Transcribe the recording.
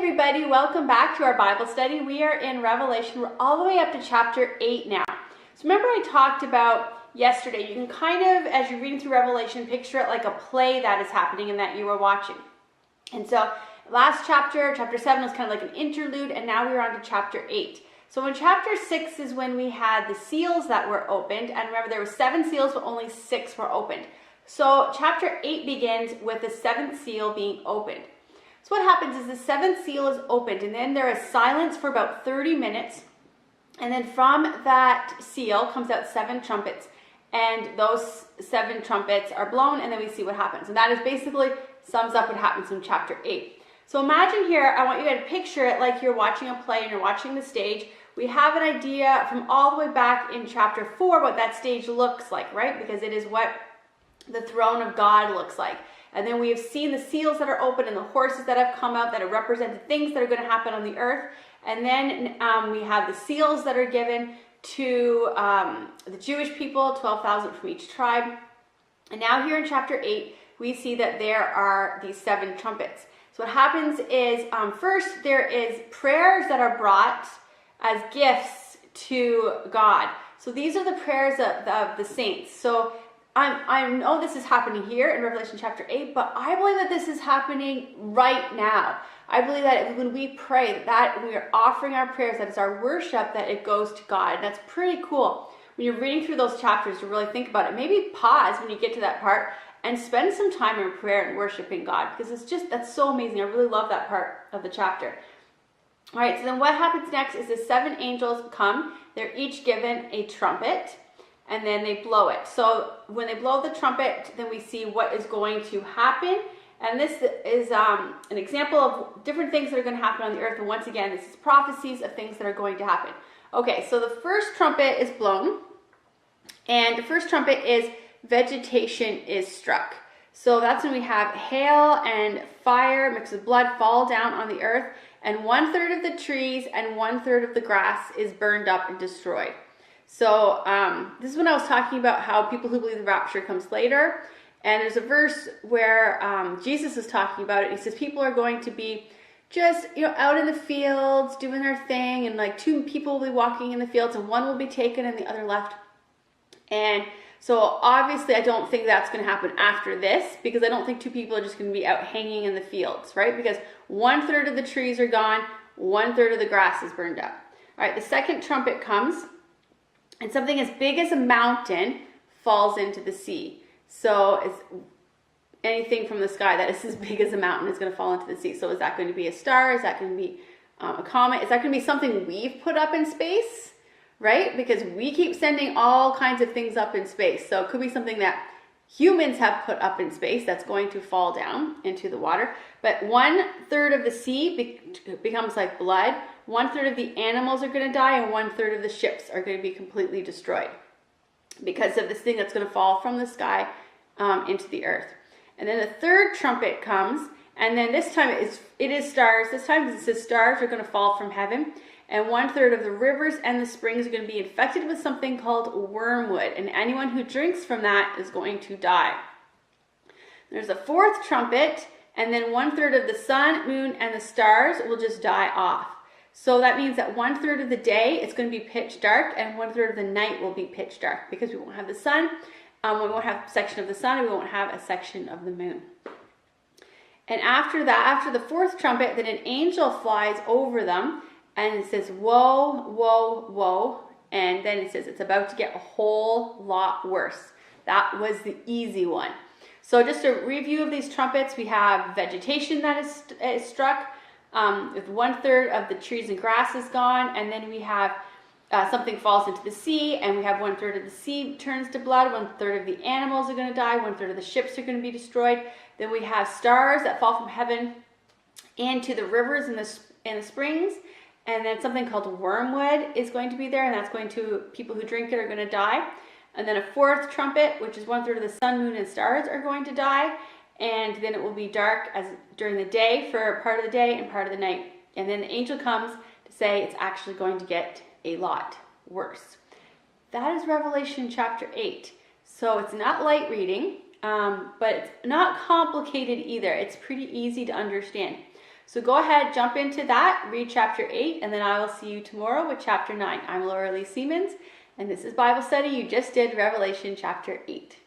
everybody, welcome back to our Bible study. We are in Revelation. We're all the way up to chapter 8 now. So remember I talked about yesterday, you can kind of, as you're reading through Revelation, picture it like a play that is happening and that you were watching. And so last chapter, chapter 7 was kind of like an interlude, and now we're on to chapter 8. So in chapter 6 is when we had the seals that were opened, and remember there were 7 seals, but only 6 were opened. So chapter 8 begins with the 7th seal being opened. So what happens is the 7th seal is opened, and then there is silence for about 30 minutes. And then from that seal comes out 7 trumpets. And those 7 trumpets are blown, and then we see what happens. And that is basically sums up what happens in chapter 8. So imagine here, I want you to picture it like you're watching a play and you're watching the stage. We have an idea from all the way back in chapter 4 what that stage looks like, right? Because it is what the throne of God looks like. And then we have seen the seals that are open and the horses that have come out that have represented things that are going to happen on the earth. And then we have the seals that are given to the Jewish people, 12,000 from each tribe. And now here in chapter 8, we see that there are these 7 trumpets. So what happens is, first there is prayers that are brought as gifts to God. So these are the prayers of the saints. So I know this is happening here in Revelation chapter 8, but I believe that this is happening right now. I believe that when we pray, that we are offering our prayers, that it's our worship, that it goes to God. And that's pretty cool. When you're reading through those chapters to really think about it, maybe pause when you get to that part and spend some time in prayer and worshiping God, because that's so amazing. I really love that part of the chapter. All right, so then what happens next is the 7 angels come. They're each given a trumpet, and then they blow it. So when they blow the trumpet, then we see what is going to happen. And this is an example of different things that are going to happen on the earth. And once again, this is prophecies of things that are going to happen. Okay, so the first trumpet is blown. And the first trumpet is vegetation is struck. So that's when we have hail and fire mixed with blood fall down on the earth. And 1/3 of the trees and 1/3 of the grass is burned up and destroyed. So this is when I was talking about how people who believe the rapture comes later. And there's a verse where Jesus is talking about it. He says people are going to be just, out in the fields doing their thing. And like 2 people will be walking in the fields and one will be taken and the other left. And so obviously I don't think that's going to happen after this, because I don't think 2 people are just going to be out hanging in the fields, right? Because 1/3 of the trees are gone, 1/3 of the grass is burned up. All right, the second trumpet comes. And something as big as a mountain falls into the sea. So it's anything from the sky that is as big as a mountain is going to fall into the sea. So is that going to be a star? Is that going to be a comet? Is that going to be something we've put up in space? Right? Because we keep sending all kinds of things up in space. So it could be something that humans have put up in space that's going to fall down into the water. But 1/3 of the sea becomes like blood. 1/3 of the animals are going to die, and 1/3 of the ships are going to be completely destroyed because of this thing that's going to fall from the sky into the earth. And then the third trumpet comes, and then this time it is stars. This time it says stars are going to fall from heaven, and 1/3 of the rivers and the springs are going to be infected with something called wormwood, and anyone who drinks from that is going to die. There's a 4th trumpet, and then 1/3 of the sun, moon, and the stars will just die off. So that means that 1/3 of the day it's going to be pitch dark, and 1/3 of the night will be pitch dark, because we won't have the sun. We won't have a section of the sun, and we won't have a section of the moon. And after that, after the 4th trumpet, then an angel flies over them, and it says, woe, woe, woe. And then it says it's about to get a whole lot worse. That was the easy one. So just a review of these trumpets, we have vegetation that is struck, with 1/3 of the trees and grass is gone. And then we have something falls into the sea, and we have 1/3 of the sea turns to blood, 1/3 of the animals are going to die, 1/3 of the ships are going to be destroyed. Then we have stars that fall from heaven into the rivers and the springs. And then something called wormwood is going to be there, and that's going to, people who drink it are going to die. And then a 4th trumpet, which is 1/3 of the sun, moon, and stars are going to die. And then it will be dark during the day for part of the day and part of the night. And then the angel comes to say it's actually going to get a lot worse. That is Revelation chapter 8. So it's not light reading, but it's not complicated either. It's pretty easy to understand. So go ahead, jump into that, read chapter 8, and then I will see you tomorrow with chapter 9. I'm Laura Lee Siemens, and this is Bible Study. You just did Revelation chapter 8.